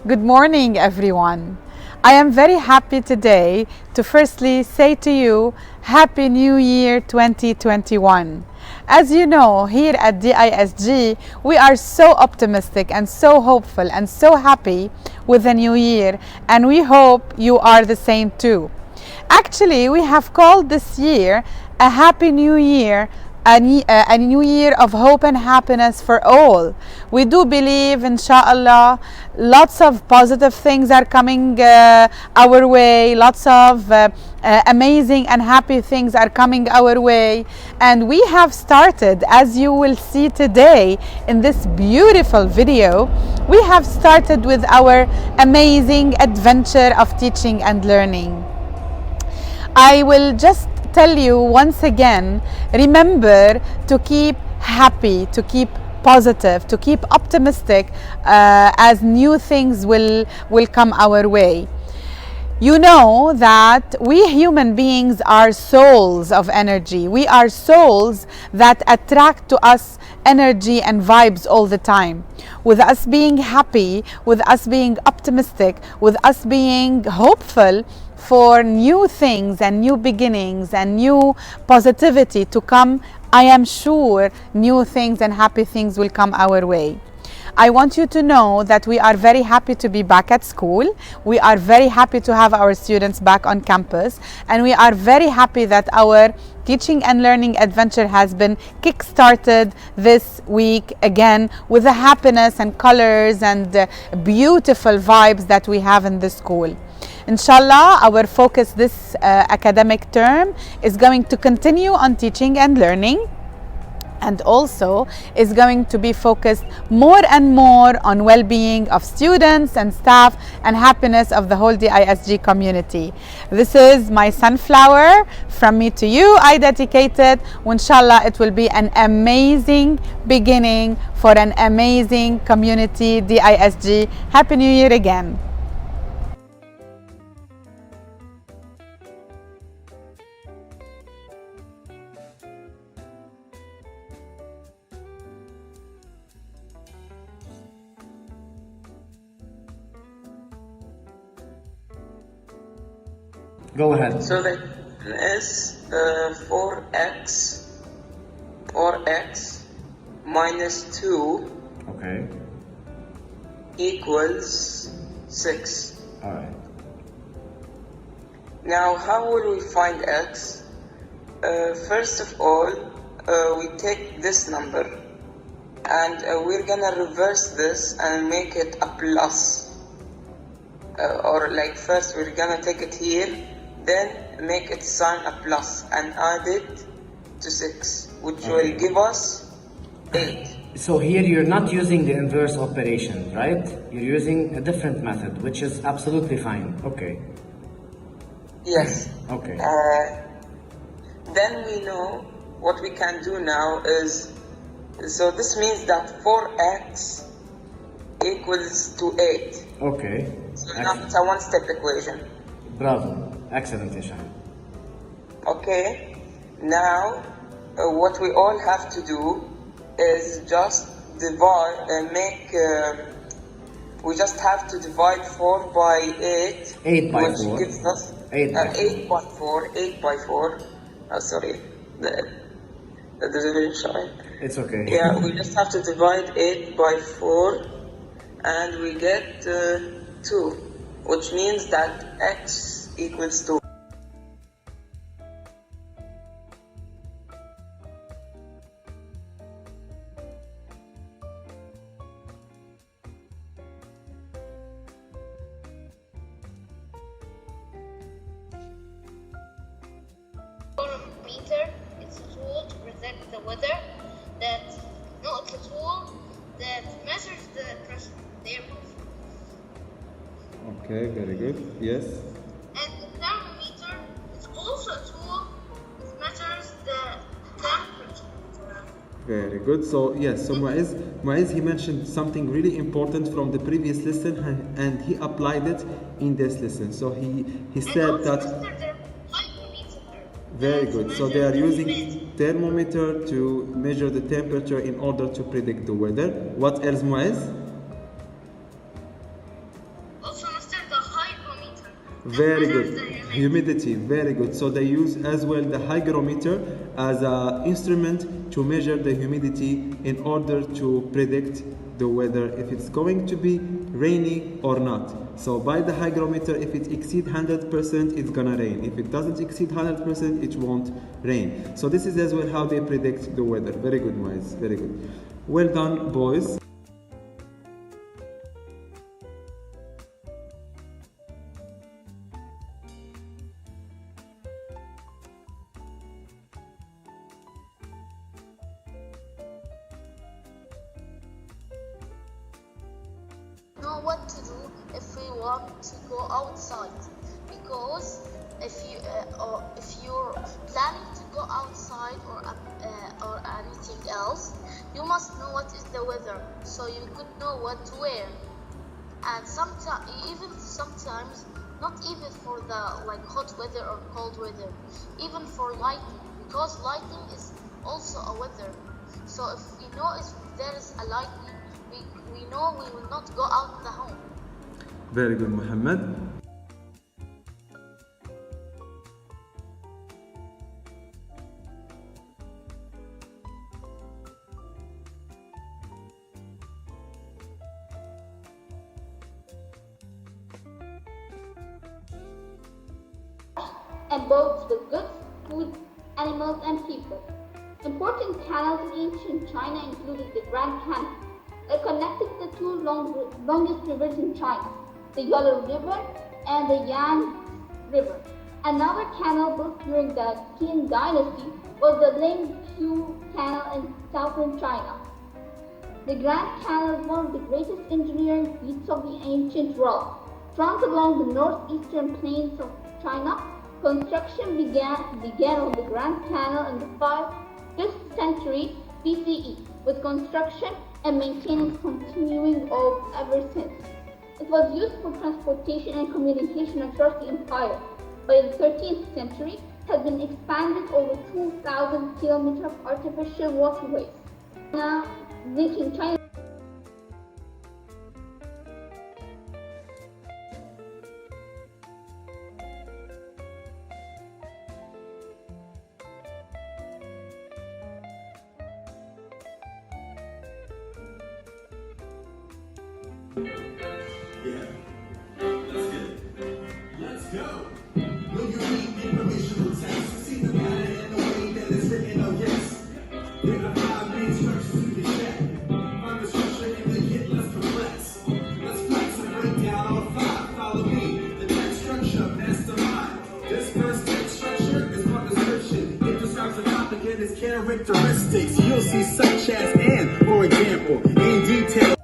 Good morning, everyone. I am very happy today to firstly say to you, Happy New Year 2021. As you know, here at DISG, we are so optimistic and so hopeful and so happy with the new year, and we hope you are the same too. Actually, we have called this year a Happy New Year, a new year of hope and happiness for all. We do believe, inshallah, lots of positive things are coming our way, lots of amazing and happy things are coming our way. And we have started, as you will see today in this beautiful video, we have started with our amazing adventure of teaching and learning. I will just tell you once again, remember to keep happy, to keep positive, to keep optimistic as new things will come our way. You know that we human beings are souls of energy. We are souls that attract to us energy and vibes all the time. With us being happy, with us being optimistic, with us being hopeful for new things and new beginnings and new positivity to come, I am sure new things and happy things will come our way. I want you to know that we are very happy to be back at school. We are very happy to have our students back on campus, and we are very happy that our teaching and learning adventure has been kick-started this week again with the happiness and colors and beautiful vibes that we have in the school. Inshallah, our focus this academic term is going to continue on teaching and learning, and also is going to be focused more and more on well-being of students and staff and happiness of the whole DISG community. This is my sunflower from me to you. I dedicate it. Inshallah, it will be an amazing beginning for an amazing community DISG. Happy New Year again. Go ahead. So the is 4x or x minus 2 Okay. equals 6. All right. Now, how will we find x? First of all, we take this number and we're gonna reverse this and make it a plus. Or like first we're gonna take it here, then make it sign a plus and add it to 6, which will give us 8. So here you're not using the inverse operation, right? You're using a different method, which is absolutely fine. Okay. Yes. Okay. Then we know what we can do now is, so this means that 4x equals to 8. Okay. So now it's a one-step equation. Bravo. Excellent, Ishan. Okay. Now, what we all have to do is just divide and we just have to divide 4 by 8. 8 by which 4. gives us 8 by 8 by 4. 8 by 4. Sorry. The division sign. It's okay. Yeah, we just have to divide 8 by 4 and we get 2, which means that x equals 2. Meter, it's a tool to predict the weather. It's a tool that measures the pressure, the air pressure. Okay, very good. Yes. And the thermometer is also a tool that measures the temperature. Very good. So yes, so Mu'izz, he mentioned something really important from the previous lesson and he applied it in this lesson. So he said that. Very good. So they are using thermometer to measure the temperature in order to predict the weather. What else, Mu'izz? Very measures good. the Humidity, very good. So they use as well the hygrometer as an instrument to measure the humidity in order to predict the weather, if it's going to be rainy or not. So by the hygrometer, if it exceeds 100%, it's gonna rain. If it doesn't exceed 100%, it won't rain. So this is as well how they predict the weather. Very good, Moise. Very good. Well done, boys. know what to do if we want to go outside, because if you're planning to go outside or anything else, you must know what is the weather, so you could know what to wear. And sometimes not even for the like hot weather or cold weather, even for lighting, because lighting is also a weather. So if we know if there is a lightning, we know we will not go out the home. Very good, Muhammad. And boats with goods, food, animals, and people. Important canals in ancient China included the Grand Canal, that connected the two longest rivers in China, the Yellow River and the Yangtze River. Another canal built during the Qin dynasty was the Lingqiu Canal in southern China. The Grand Canal is one of the greatest engineering feats of the ancient world. Runs along the northeastern plains of China. Construction began on the Grand Canal in the 5th century BCE, with construction and maintenance continuing ever since. It was used for transportation and communication across the empire. By the 13th century, it had been expanded over 2,000 kilometers of artificial waterways, linking China. Yeah, that's good. Let's go. When you read informational text, you see the matter in the way that it's written, oh yes. There are 5 main structures to the check. Find the structure and they get less complex. Let's flex and break down all 5. Follow me. The text structure, mastermind. This first text structure is called description. It describes a topic and its characteristics. You'll see such as and, for example, in detail.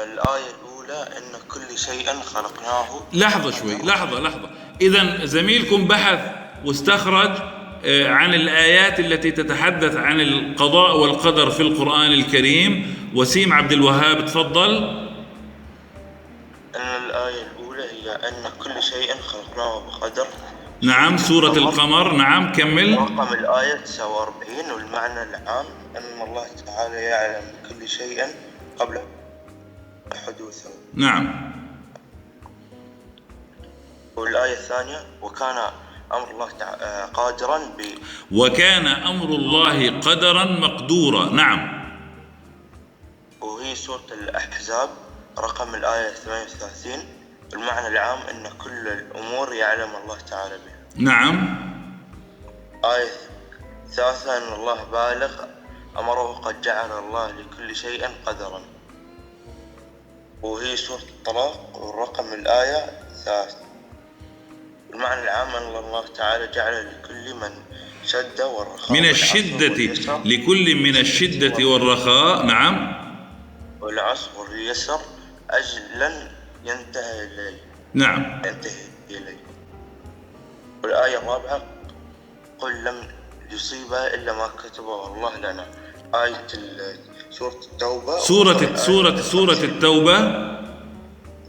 الآية الأولى إن كل شيء خلقناه. لحظة شوي، لحظة. إذن زميلكم بحث واستخرج عن الآيات التي تتحدث عن القضاء والقدر في القرآن الكريم. وسيم عبد الوهاب تفضل. إن الآية الأولى هي أن كل شيء خلقناه بقدر. نعم، سورة القمر. نعم، كمل. رقم الآية 49 والمعنى العام أن الله تعالى يعلم كل شيء قبل حدوثه. نعم. والآية الثانية وكان أمر الله قادرا وكان أمر الله قدرا مقدورا. نعم. وهي وهي سورة الأحزاب رقم الآية 38. المعنى العام أن كل الأمور يعلم الله تعالى بها. نعم. آية ثالثة أن الله بالغ أمره قد جعل الله لكل شيء قدرا، وهي سورة الطلاق والرقم الآية 3. المعنى العام أن الله تعالى جعل لكل من شد والرخاء من الشدة، لكل من الشدة والرخاء، نعم، والعسر واليسر أجلا ينتهي إليه. نعم. والآية الرابعة قل لم يصيبها إلا ما كتبه الله لنا. آية سورة التوبة. سورة التوبة.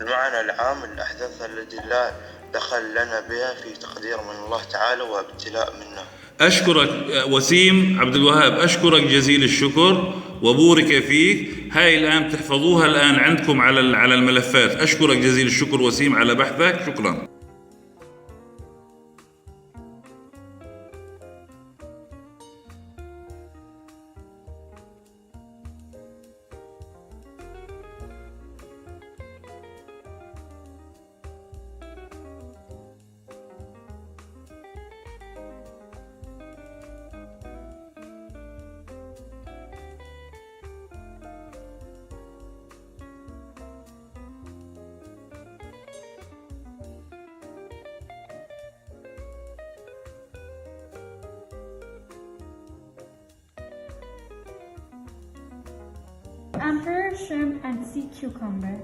المعنى العام الأحداث التي لا دخل لنا بها في تقدير من الله تعالى وابتلاء منا. أشكرك وسيم عبد الوهاب، أشكرك جزيل الشكر وبورك فيك. هاي الآن تحفظوها الآن عندكم على الملفات. أشكرك جزيل الشكر وسيم على بحثك، شكرا. Emperor shrimp and sea cucumber.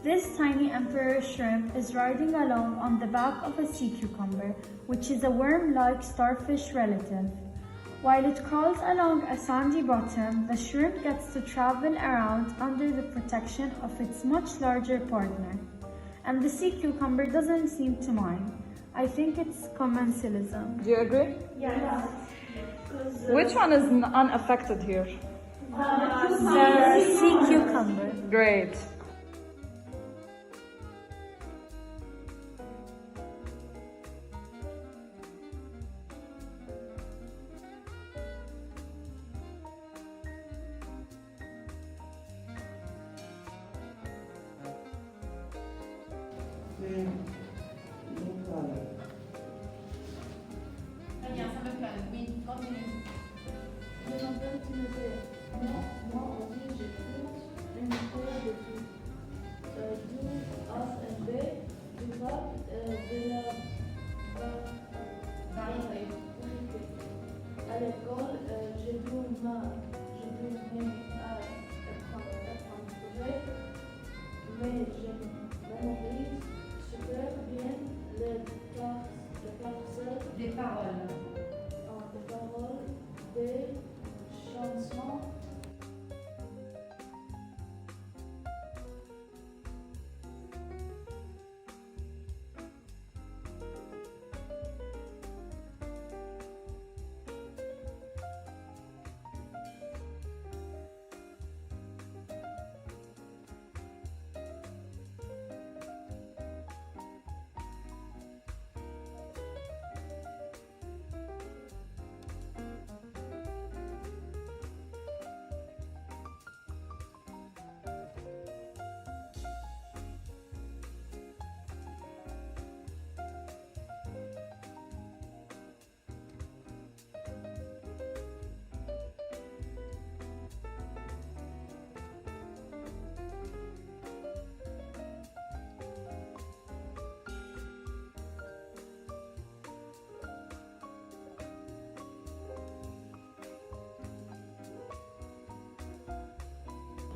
This tiny emperor shrimp is riding along on the back of a sea cucumber, which is a worm-like starfish relative. While it crawls along a sandy bottom, the shrimp gets to travel around under the protection of its much larger partner. And the sea cucumber doesn't seem to mind. I think it's commensalism. Do you agree? Yes. Which one is unaffected here? The sea cucumber. Great.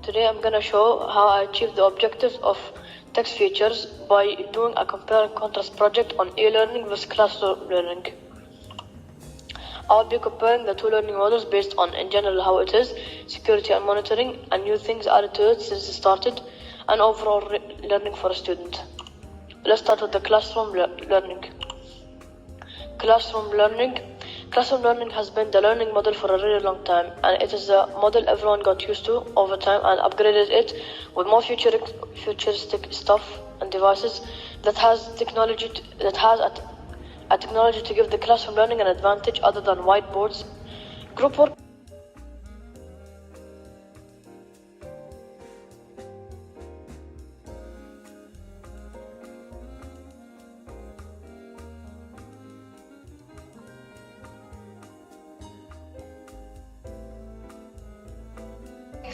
Today I'm going to show how I achieve the objectives of text features by doing a compare and contrast project on e-learning versus classroom learning. I'll be comparing the two learning models based on, in general, how it is, security and monitoring, and new things added to it since it started, and overall learning for a student. Let's start with the classroom learning. Classroom learning has been the learning model for a really long time, and it is the model everyone got used to over time and upgraded it with more futuristic stuff and devices that has technology to give the classroom learning an advantage other than whiteboards, group work.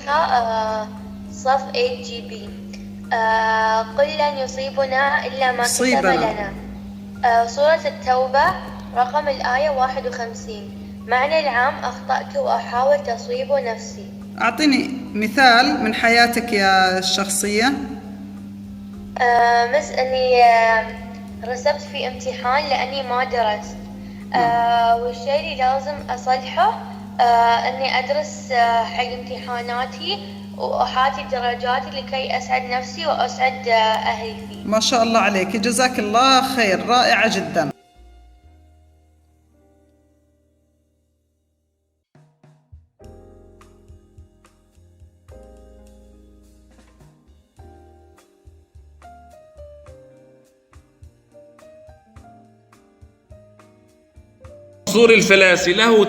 صحيحة. صف 8GB. قل لن يصيبنا إلا ما كتب لنا. سورة التوبة رقم الآية 51. معنى العام: أخطأت وأحاول تصويب نفسي. أعطيني مثال من حياتك يا الشخصية. مس أني رسبت في امتحان لأني ما درست. والشيء اللي لازم أصلحه أني أدرس حق امتحاناتي وأحاتي درجاتي لكي أسعد نفسي وأسعد أهلي فيه. ما شاء الله عليك، جزاك الله خير، رائعة جدا. منصور الفلاسي له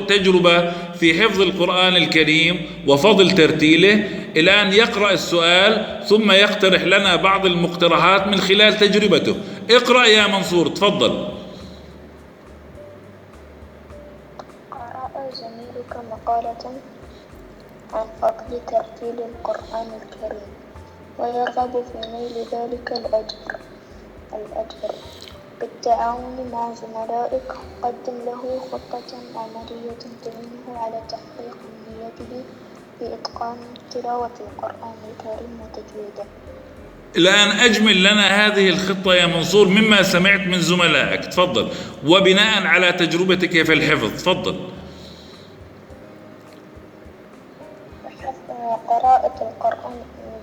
تجربة في حفظ القرآن الكريم وفضل ترتيله. الآن يقرأ السؤال ثم يقترح لنا بعض المقترحات من خلال تجربته. اقرأ يا منصور، تفضل. قرأ زميلك مقالة عن فضل ترتيل القرآن الكريم ويرغب في نيل ذلك الأجر. بالتعاون مع زملائك قدم له خطة عملية تعينه على تحقيق أمنيته بإتقان تلاوة القرآن الكريم وتجويده. الآن أجمل لنا هذه الخطة يا منصور مما سمعت من زملائك، تفضل، وبناء على تجربتك في الحفظ، تفضل. قراءة القرآن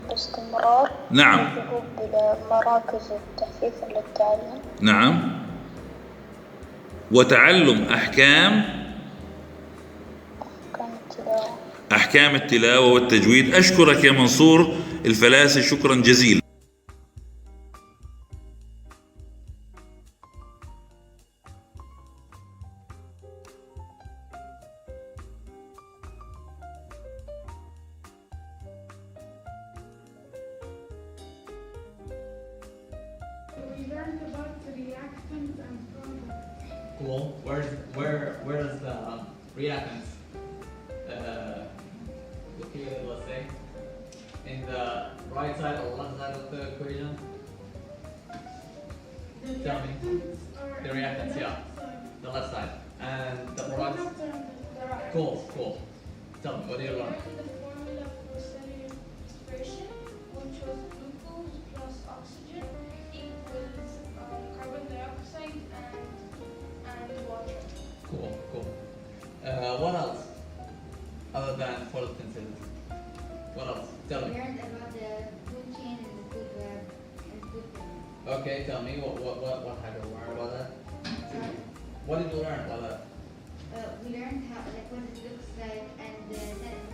باستمرار. نعم. الذهاب إلى مراكز التحفيظ للتعلم. نعم. وتعلم أحكام التلاوة والتجويد. أشكرك يا منصور الفلاسي، شكرا جزيلا. Cool. Where does the reactants located? Let's say in the right side or left side of the equation. Tell me. The reactants, yeah, the left side and the products. Cool. Tell me, what do you learn? The formula for cellular respiration, which was glucose plus oxygen equals carbon dioxide and water. Cool. What else? Other than photosynthesis. What else? Tell me. We learned about the food chain and the food web and food web. Okay, tell me what have you learned about that? What did you learn about that? We learned how what it looks like and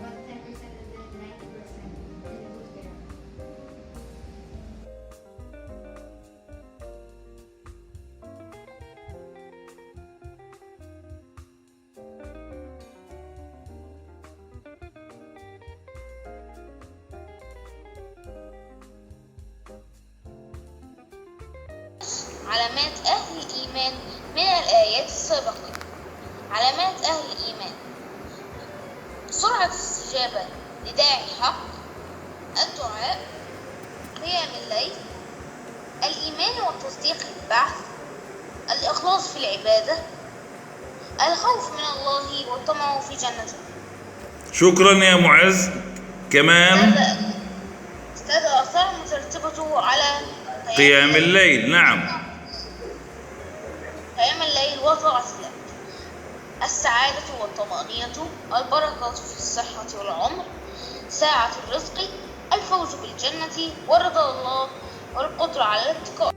what 10% and then 90% in the food web. علامات أهل الإيمان من الآيات السابقة. علامات أهل الإيمان: سرعة الاستجابة لداعي الحق، الدعاء، قيام الليل، الإيمان والتصديق بالبعث، الإخلاص في العبادة، الخوف من الله والطمع في جنته. شكرا يا معز. كمان استاذ آثار مترتبة على قيام الليل. نعم. قيام الليل وطاعة الله، السعادة والطمأنينة، البركة في الصحة والعمر، ساعة الرزق، الفوز بالجنة ورضا الله والقدرة على الاتقاء.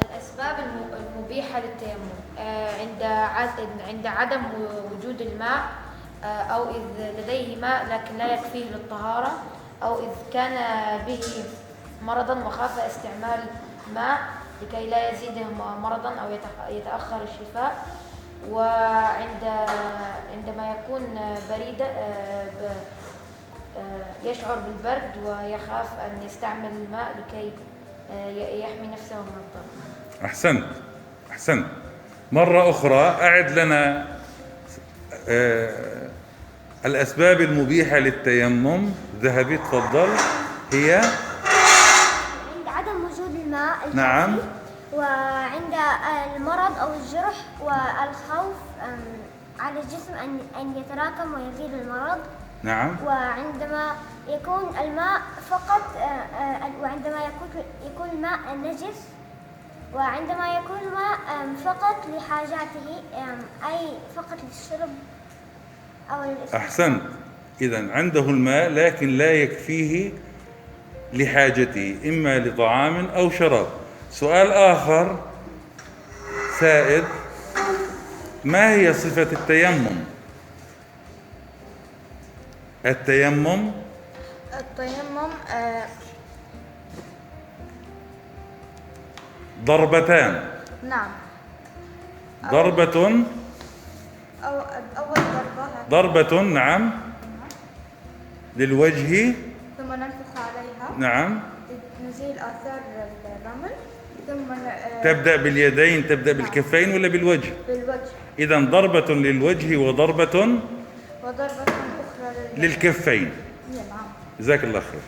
الأسباب المبيحة للتيمم عند عدم وجود الماء، أو إذ لديه ماء لكن لا يكفيه للطهارة، أو إذ كان به مرضا وخاف استعمال ماء لكي لا يزيده مرضا أو يتأخر الشفاء، وعندما يكون بريدا يشعر بالبرد ويخاف أن يستعمل الماء لكي يحمي نفسه من الضرر. أحسنت. مرة أخرى أعد لنا الأسباب المبيحة للتيمم. ذهبي تفضل. هي عند عدم وجود الماء الكافي. نعم. وعند المرض أو الجرح والخوف على الجسم أن يتراكم ويزيد المرض. نعم. وعندما يكون الماء فقط وعندما يكون الماء نجس، وعندما يكون الماء فقط لحاجاته أي فقط للشرب أو للاستخدام. أحسنت. إذن عنده الماء لكن لا يكفيه لحاجته، إما لطعام أو شراب. سؤال آخر سائد: ما هي صفة التيمم؟ التيمم ضربتان. نعم. ضربة. أول ضربة نعم للوجه، ثم ننفخ عليها. نعم. نزيل آثار الرمل، ثم تبدأ باليدين، تبدأ بالكفين ولا بالوجه؟ بالوجه. إذن ضربة للوجه وضربة أخرى للكفين. نعم. جزاك الله خير.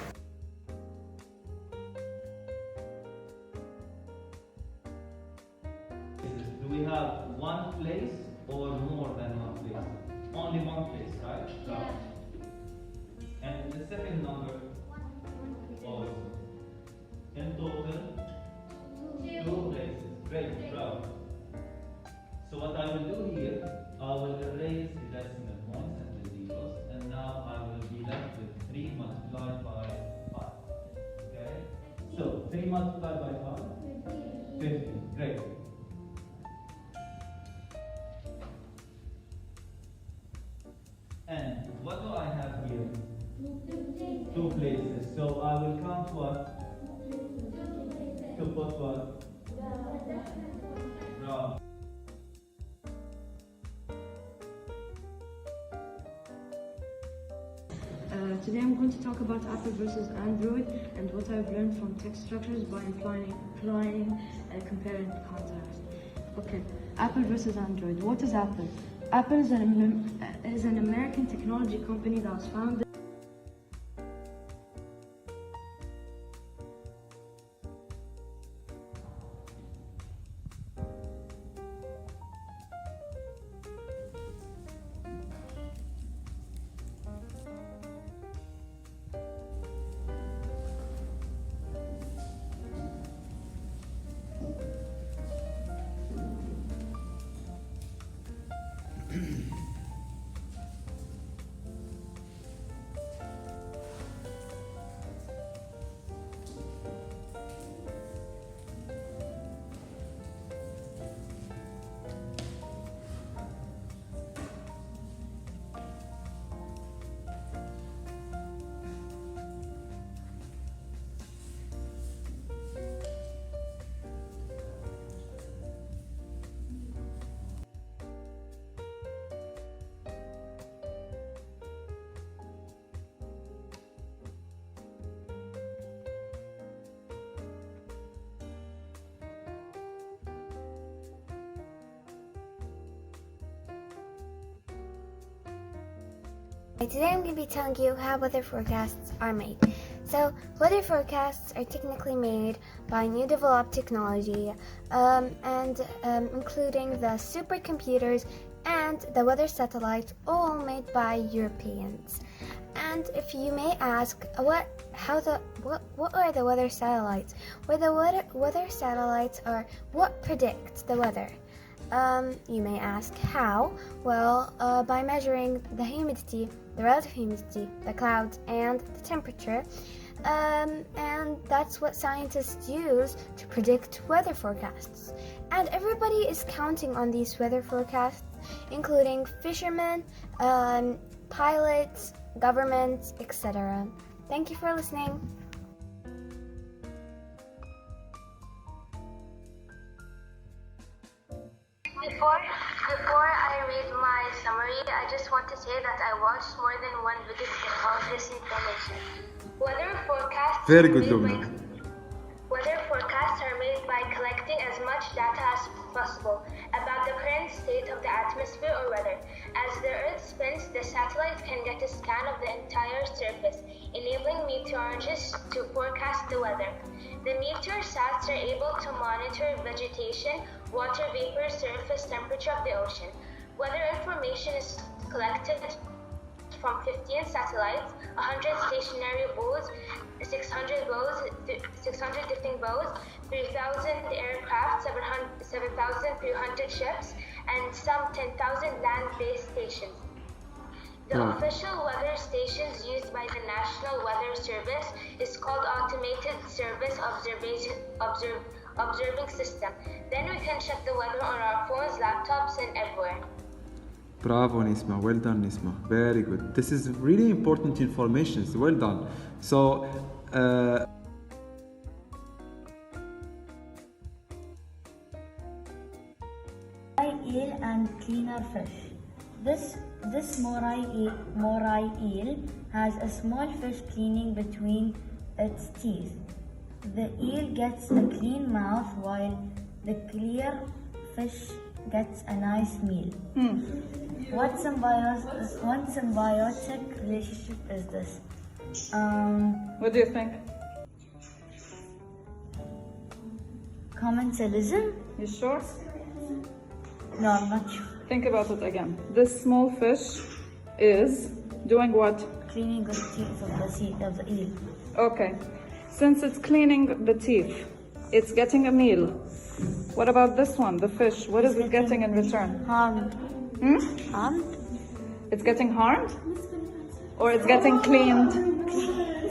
Do we have one place or more than one place? Only one place, right? Yeah. And the second number also. In total, 2 places. Great, bravo. So what I will do here, I will erase the decimal points and the zeros, and now I will be left with 3 multiplied by 5. Okay? So 3 multiplied by 5? 15. Great. And what do I have here? 2 places. So I will count what? To put what? Bravo. Today I'm going to talk about Apple versus Android and what I've learned from text structures by applying compare and contrast. Okay, Apple versus Android. What is Apple? Apple is an American technology company that was founded Today I'm going to be telling you how weather forecasts are made. So, weather forecasts are technically made by new developed technology, including the supercomputers and the weather satellites, all made by Europeans. And if you may ask, what are the weather satellites? Well, the weather satellites are what predicts the weather. You may ask how? Well, by measuring the humidity, the relative humidity, the clouds, and the temperature. And that's what scientists use to predict weather forecasts. And everybody is counting on these weather forecasts, including fishermen, pilots, governments, etc. Thank you for listening. Before I read my summary, I just want to say that I watched more than one video to get all this information. Weather forecasts. Very good, Lubna. Weather forecasts are made by collecting as much data as possible about the current state of the atmosphere or weather. As the Earth spins, the satellite can get a scan of the entire surface, enabling meteorologists to forecast the weather. The meteosats are able to monitor vegetation, water vapor, surface temperature of the ocean. Weather information is collected from 15 satellites, 100 stationary bows, 600 lifting bows, 3,000 aircraft, 7,300 ships, and some 10,000 land-based stations. The official weather stations used by the National Weather Service is called Automated Service Observing System. Then we can check the weather on our phones, laptops, and everywhere. Bravo, Nisma. Well done, Nisma. Very good. This is really important information. Well done. So, eel and cleaner fish. This moray eel has a small fish cleaning between its teeth. The eel gets a clean mouth while the clear fish gets a nice meal. What symbiotic relationship is this? What do you think? Commensalism? You sure? No, I'm not sure. Think about it again. This small fish is doing what? Cleaning the teeth of the eel. Okay. Since it's cleaning the teeth, it's getting a meal. What about this one, the fish? What is it getting in return? Harmed. Harmed? It's getting harmed? Or it's getting cleaned?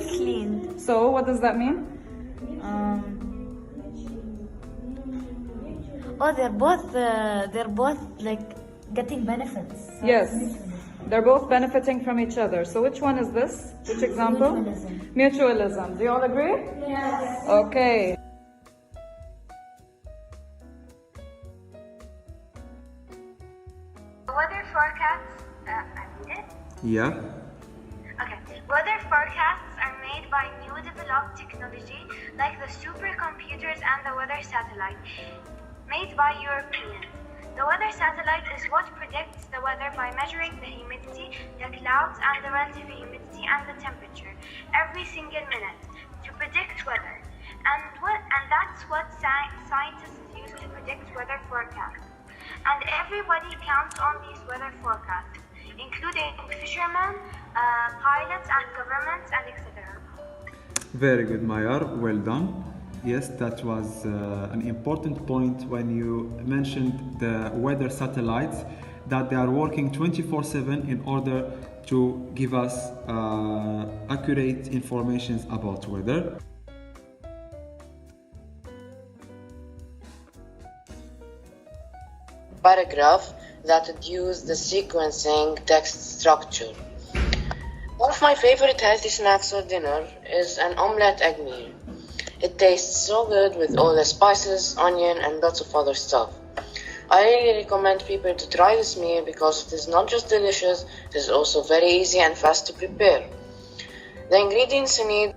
Cleaned. So, what does that mean? They're both like getting benefits. Yes. They're both benefiting from each other. So which one is this? Which example? Mutualism. Mutualism. Do you all agree? Yes. Okay. Weather forecasts, yeah. Okay. Weather forecasts are made by new developed technology like the supercomputers and the weather satellite, made by Europeans. The weather satellite is what predicts the weather by measuring the humidity, the clouds, and the relative humidity and the temperature every single minute to predict weather. And that's what scientists use to predict weather forecasts. And everybody counts on these weather forecasts, including fishermen, pilots, and governments, and etc. Very good, Mayar. Well done. Yes, that was an important point when you mentioned the weather satellites, that they are working 24/7 in order to give us accurate information about weather. Paragraph that would use the sequencing text structure. One of my favorite healthy snacks for dinner is an omelette egg meal. It tastes so good with all the spices, onion, and lots of other stuff. I really recommend people to try this meal because it is not just delicious, it is also very easy and fast to prepare. The ingredients you need